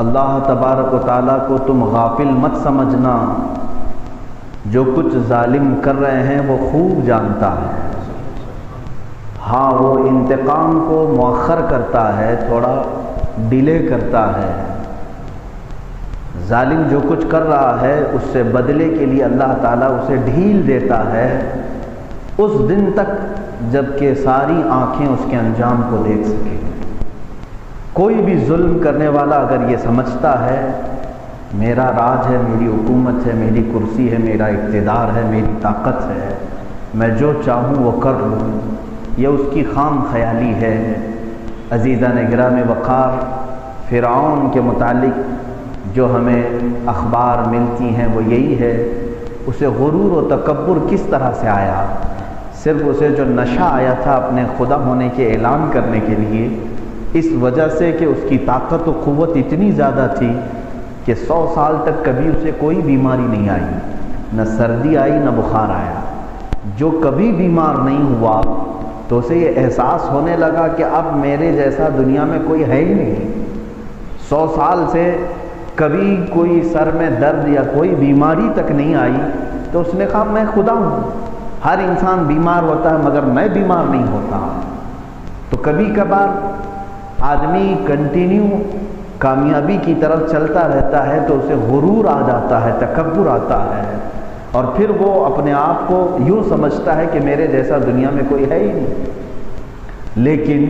اللہ تبارک و تعالیٰ کو تم غافل مت سمجھنا، جو کچھ ظالم کر رہے ہیں وہ خوب جانتا ہے۔ ہاں، وہ انتقام کو مؤخر کرتا ہے، تھوڑا ڈیلے کرتا ہے۔ ظالم جو کچھ کر رہا ہے اس سے بدلے کے لیے اللہ تعالیٰ اسے ڈھیل دیتا ہے اس دن تک جب کہ ساری آنکھیں اس کے انجام کو دیکھ سکیں۔ کوئی بھی ظلم کرنے والا اگر یہ سمجھتا ہے میرا راج ہے، میری حکومت ہے، میری کرسی ہے، میرا اقتدار ہے، میری طاقت ہے، میں جو چاہوں وہ کر لوں، یہ اس کی خام خیالی ہے۔ عزیزان گرام وقار، فرعون کے متعلق جو ہمیں اخبار ملتی ہیں وہ یہی ہے، اسے غرور و تکبر کس طرح سے آیا؟ صرف اسے جو نشہ آیا تھا اپنے خدا ہونے کے اعلان کرنے کے لیے، اس وجہ سے کہ اس کی طاقت و قوت اتنی زیادہ تھی کہ 100 سال تک کبھی اسے کوئی بیماری نہیں آئی، نہ سردی آئی نہ بخار آیا۔ جو کبھی بیمار نہیں ہوا تو اسے یہ احساس ہونے لگا کہ اب میرے جیسا دنیا میں کوئی ہے ہی نہیں۔ 100 سال سے کبھی کوئی سر میں درد یا کوئی بیماری تک نہیں آئی، تو اس نے کہا میں خدا ہوں، ہر انسان بیمار ہوتا ہے مگر میں بیمار نہیں ہوتا۔ تو کبھی کبھار آدمی کنٹینیو کامیابی کی طرف چلتا رہتا ہے تو اسے غرور آ جاتا ہے، تکبر آتا ہے، اور پھر وہ اپنے آپ کو یوں سمجھتا ہے کہ میرے جیسا دنیا میں کوئی ہے ہی نہیں۔ لیکن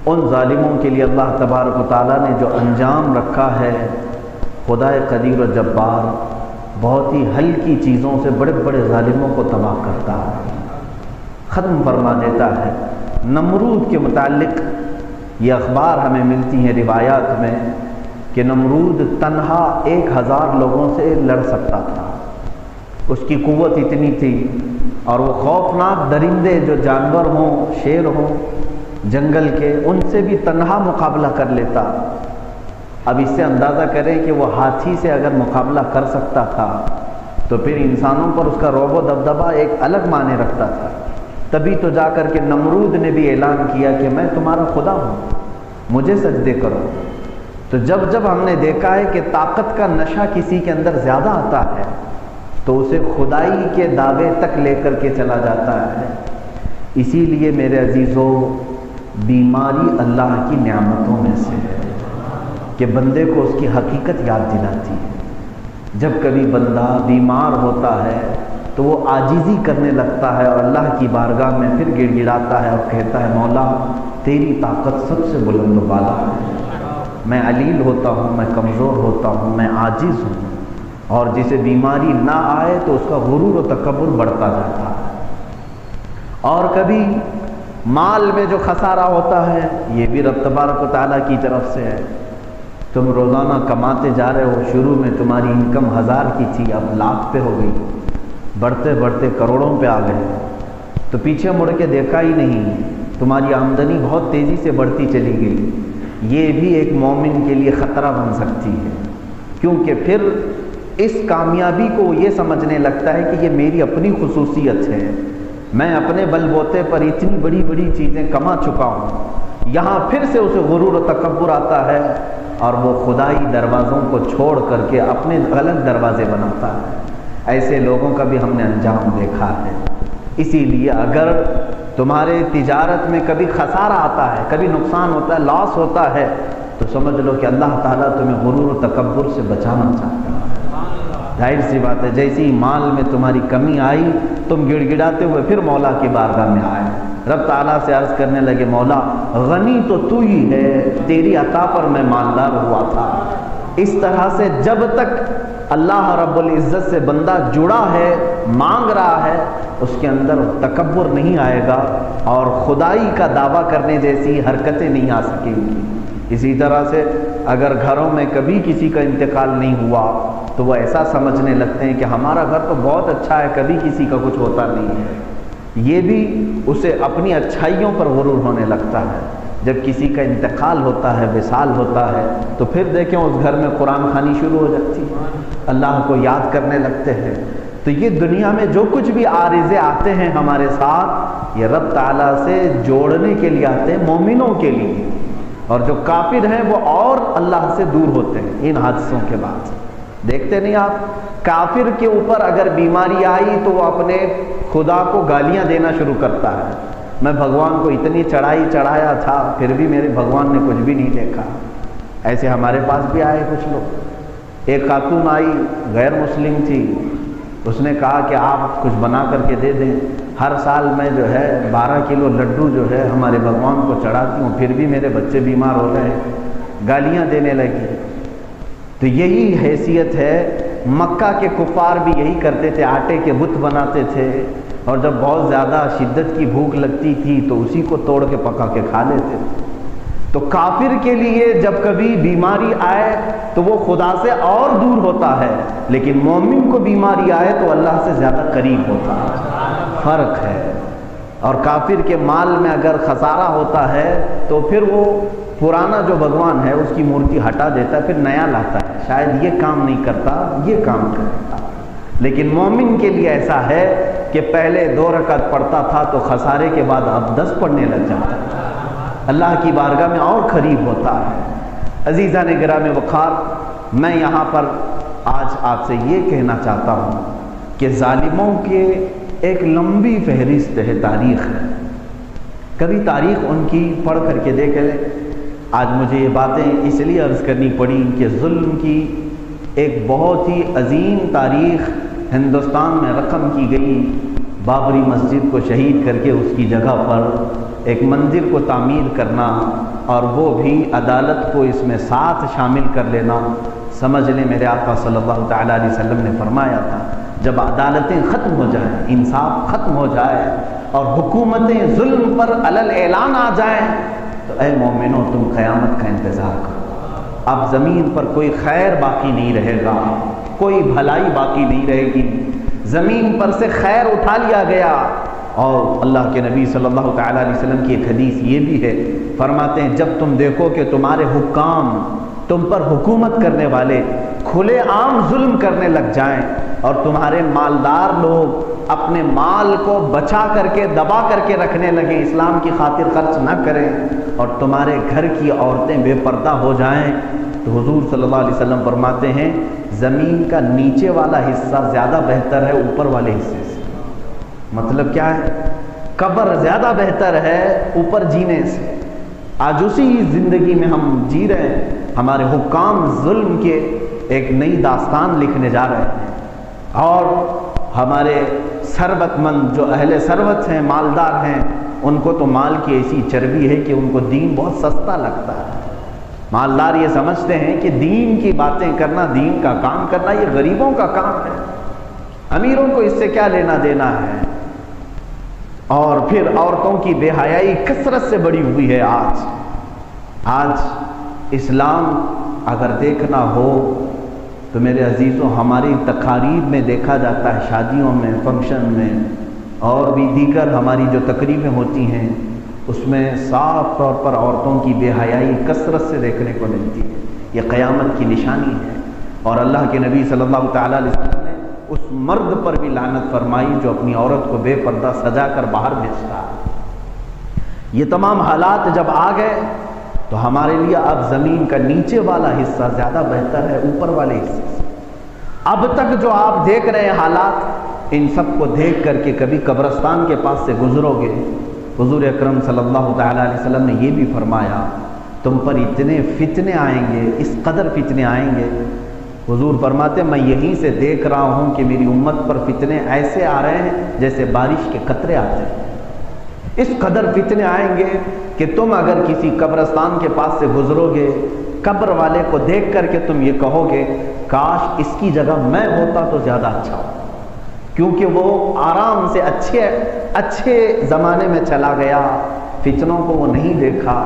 ان ظالموں کے لیے اللہ تبارک و تعالیٰ نے جو انجام رکھا ہے، خدائے قدیر و جبار بہت ہی ہلکی چیزوں سے بڑے بڑے ظالموں کو تباہ کرتا ہے، ختم فرما دیتا ہے۔ نمرود کے متعلق یہ اخبار ہمیں ملتی ہیں روایات میں کہ نمرود تنہا 1000 لوگوں سے لڑ سکتا تھا، اس کی قوت اتنی تھی، اور وہ خوفناک درندے جو جانور ہوں، شیر ہوں جنگل کے، ان سے بھی تنہا مقابلہ کر لیتا۔ اب اس سے اندازہ کریں کہ وہ ہاتھی سے اگر مقابلہ کر سکتا تھا تو پھر انسانوں پر اس کا رعب و دبدبہ ایک الگ معنی رکھتا تھا۔ تبھی تو جا کر کے نمرود نے بھی اعلان کیا کہ میں تمہارا خدا ہوں، مجھے سجدے کرو۔ تو جب جب ہم نے دیکھا ہے کہ طاقت کا نشہ کسی کے اندر زیادہ آتا ہے تو اسے خدائی کے دعوے تک لے کر کے چلا جاتا ہے۔ اسی لیے میرے عزیزو، بیماری اللہ کی نعمتوں میں سے ہے کہ بندے کو اس کی حقیقت یاد دلاتی ہے۔ جب کبھی بندہ بیمار ہوتا ہے تو وہ عاجزی کرنے لگتا ہے اور اللہ کی بارگاہ میں پھر گڑ گڑاتا ہے اور کہتا ہے مولا تیری طاقت سب سے بلند و بالا ہے، میں علیل ہوتا ہوں، میں کمزور ہوتا ہوں، میں عاجز ہوں۔ اور جسے بیماری نہ آئے تو اس کا غرور و تکبر بڑھتا جاتا ہے۔ اور کبھی مال میں جو خسارہ ہوتا ہے یہ بھی رب تبارک و تعالیٰ کی طرف سے ہے۔ تم روزانہ کماتے جا رہے ہو، شروع میں تمہاری انکم 1000 کی تھی، اب لاکھ پہ ہو گئی، بڑھتے بڑھتے کروڑوں پہ آ گئے، تو پیچھے مڑ کے دیکھا ہی نہیں، تمہاری آمدنی بہت تیزی سے بڑھتی چلی گئی۔ یہ بھی ایک مومن کے لیے خطرہ بن سکتی ہے، کیونکہ پھر اس کامیابی کو وہ یہ سمجھنے لگتا ہے کہ یہ میری اپنی خصوصیت ہے، میں اپنے بل بوتے پر اتنی بڑی بڑی چیزیں کما چکا ہوں۔ یہاں پھر سے اسے غرور و تکبر آتا ہے اور وہ خدائی دروازوں کو چھوڑ کر کے اپنے غلط دروازے بناتا ہے۔ ایسے لوگوں کا بھی ہم نے انجام دیکھا ہے۔ اسی لیے اگر تمہارے تجارت میں کبھی خسارہ آتا ہے، کبھی نقصان ہوتا ہے، لاس ہوتا ہے، تو سمجھ لو کہ اللہ تعالیٰ تمہیں غرور و تکبر سے بچانا چاہتا ہے۔ ظاہر سی بات ہے، جیسی مال میں تمہاری کمی آئی تم گڑ گڑاتے ہوئے پھر مولا کی بارگاہ میں آئے، رب تعالیٰ سے عرض کرنے لگے مولا غنی تو ہی ہے، تیری عطا پر میں مالدار ہوا تھا۔ اس طرح سے جب تک اللہ رب العزت سے بندہ جڑا ہے، مانگ رہا ہے، اس کے اندر تکبر نہیں آئے گا اور خدائی کا دعویٰ کرنے جیسی حرکتیں نہیں آ سکیں گی۔ اسی طرح سے اگر گھروں میں کبھی کسی کا انتقال نہیں ہوا تو وہ ایسا سمجھنے لگتے ہیں کہ ہمارا گھر تو بہت اچھا ہے، کبھی کسی کا کچھ ہوتا نہیں ہے۔ یہ بھی اسے اپنی اچھائیوں پر غرور ہونے لگتا ہے۔ جب کسی کا انتقال ہوتا ہے، وصال ہوتا ہے، تو پھر دیکھیں اس گھر میں قرآن خوانی شروع ہو جاتی ہے، اللہ کو یاد کرنے لگتے ہیں۔ تو یہ دنیا میں جو کچھ بھی عارضے آتے ہیں ہمارے ساتھ، یہ رب تعالیٰ سے جوڑنے کے لیے آتے ہیں، مومنوں کے لیے۔ اور جو کافر ہیں وہ اور اللہ سے دور ہوتے ہیں ان حادثوں کے بعد۔ دیکھتے نہیں آپ، کافر کے اوپر اگر بیماری آئی تو وہ اپنے خدا کو گالیاں دینا شروع کرتا ہے، میں بھگوان کو اتنی چڑھائی چڑھایا تھا پھر بھی میرے بھگوان نے کچھ بھی نہیں دیکھا۔ ایسے ہمارے پاس بھی آئے کچھ لوگ۔ ایک خاتون آئی، غیر مسلم تھی، اس نے کہا کہ آپ کچھ بنا کر کے دے دیں، ہر سال میں جو ہے 12 کلو لڈو جو ہے ہمارے بھگوان کو چڑھاتی ہوں، پھر بھی میرے بچے بیمار ہو رہے ہیں، گالیاں دینے لگی۔ تو یہی حیثیت ہے، مکہ کے کفار بھی یہی کرتے تھے، آٹے کے بت بناتے تھے، اور جب بہت زیادہ شدت کی بھوک لگتی تھی تو اسی کو توڑ کے پکا کے کھا لیتے تھے۔ تو کافر کے لیے جب کبھی بیماری آئے تو وہ خدا سے اور دور ہوتا ہے، لیکن مومن کو بیماری آئے تو اللہ سے زیادہ قریب ہوتا ہے، فرق ہے۔ اور کافر کے مال میں اگر خسارہ ہوتا ہے تو پھر وہ پرانا جو بھگوان ہے اس کی مورتی ہٹا دیتا ہے، پھر نیا لاتا ہے، شاید یہ کام نہیں کرتا یہ کام کرتا۔ لیکن مومن کے لیے ایسا ہے کہ پہلے 2 رکعت پڑھتا تھا تو خسارے کے بعد اب 10 پڑھنے لگ جاتا ہے، اللہ کی بارگاہ میں اور قریب ہوتا ہے۔ عزیزان گرامی وقار، میں یہاں پر آج آپ سے یہ کہنا چاہتا ہوں کہ ظالموں کے ایک لمبی فہرست ہے، تاریخ ہے، کبھی تاریخ ان کی پڑھ کر کے دیکھ لیں۔ آج مجھے یہ باتیں اس لیے عرض کرنی پڑی کہ ظلم کی ایک بہت ہی عظیم تاریخ ہندوستان میں رقم کی گئی۔ بابری مسجد کو شہید کر کے اس کی جگہ پر ایک مندر کو تعمیر کرنا، اور وہ بھی عدالت کو اس میں ساتھ شامل کر لینا۔ سمجھ لیں میرے آقا صلی اللہ تعالیٰ علیہ وسلم نے فرمایا تھا، جب عدالتیں ختم ہو جائیں، انصاف ختم ہو جائے اور حکومتیں ظلم پر علل اعلان آ جائیں تو اے مومنو تم قیامت کا انتظار کرو۔ اب زمین پر کوئی خیر باقی نہیں رہے گا، کوئی بھلائی باقی نہیں رہے گی، زمین پر سے خیر اٹھا لیا گیا۔ اور اللہ کے نبی صلی اللہ تعالیٰ علیہ وسلم کی ایک حدیث یہ بھی ہے، فرماتے ہیں جب تم دیکھو کہ تمہارے حکام، تم پر حکومت کرنے والے کھلے عام ظلم کرنے لگ جائیں، اور تمہارے مالدار لوگ اپنے مال کو بچا کر کے دبا کر کے رکھنے لگیں، اسلام کی خاطر خرچ نہ کریں، اور تمہارے گھر کی عورتیں بے پردہ ہو جائیں، تو حضور صلی اللہ علیہ وسلم فرماتے ہیں زمین کا نیچے والا حصہ زیادہ بہتر ہے اوپر والے حصے سے۔ مطلب کیا ہے؟ قبر زیادہ بہتر ہے اوپر جینے سے۔ آج اسی زندگی میں ہم جی رہے ہیں، ہمارے حکام ظلم کے ایک نئی داستان لکھنے جا رہے ہیں، اور ہمارے ثروت مند جو اہل ثروت ہیں، مالدار ہیں، ان کو تو مال کی ایسی چربی ہے کہ ان کو دین بہت سستا لگتا ہے۔ مالدار یہ سمجھتے ہیں کہ دین کی باتیں کرنا، دین کا کام کرنا یہ غریبوں کا کام ہے، امیروں کو اس سے کیا لینا دینا ہے۔ اور پھر عورتوں کی بے حیائی کثرت سے بڑھی ہوئی ہے۔ آج اسلام اگر دیکھنا ہو تو میرے عزیزوں ہماری تقاریب میں دیکھا جاتا ہے، شادیوں میں، فنکشن میں، اور بھی دیگر ہماری جو تقریبیں ہوتی ہیں اس میں صاف طور پر عورتوں کی بے حیائی کثرت سے دیکھنے کو ملتی ہے۔ یہ قیامت کی نشانی ہے، اور اللہ کے نبی صلی اللہ تعالیٰ علیہ وسلم نے اس مرد پر بھی لعنت فرمائی جو اپنی عورت کو بے پردہ سجا کر باہر بھیجتا ہے۔ یہ تمام حالات جب آ گئے تو ہمارے لیے اب زمین کا نیچے والا حصہ زیادہ بہتر ہے اوپر والے حصے سے۔ اب تک جو آپ دیکھ رہے ہیں حالات، ان سب کو دیکھ کر کے کبھی قبرستان کے پاس سے گزرو گے، حضور اکرم صلی اللہ تعالیٰ علیہ وسلم نے یہ بھی فرمایا تم پر اتنے فتنے آئیں گے، اس قدر فتنے آئیں گے۔ حضور فرماتے میں یہیں سے دیکھ رہا ہوں کہ میری امت پر فتنے ایسے آ رہے ہیں جیسے بارش کے قطرے آتے ہیں۔ اس قدر فتنے آئیں گے کہ تم اگر کسی قبرستان کے پاس سے گزرو گے، قبر والے کو دیکھ کر کے تم یہ کہو گے کاش اس کی جگہ میں ہوتا تو زیادہ اچھا ہو، کیونکہ وہ آرام سے اچھے زمانے میں چلا گیا، فتنوں کو وہ نہیں دیکھا،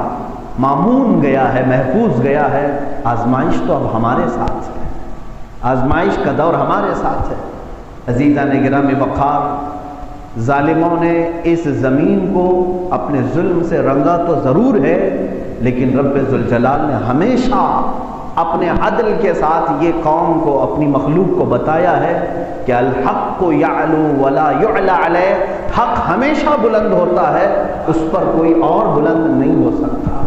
مامون گیا ہے، محفوظ گیا ہے۔ آزمائش تو اب ہمارے ساتھ ہے، آزمائش کا دور ہمارے ساتھ ہے۔ عزیزان گرامی وقار، ظالموں نے اس زمین کو اپنے ظلم سے رنگا تو ضرور ہے، لیکن رب ذوالجلال نے ہمیشہ اپنے عدل کے ساتھ یہ قوم کو، اپنی مخلوق کو بتایا ہے کہ الحق یعلو ولا یعلی علیہ، حق ہمیشہ بلند ہوتا ہے، اس پر کوئی اور بلند نہیں ہو سکتا۔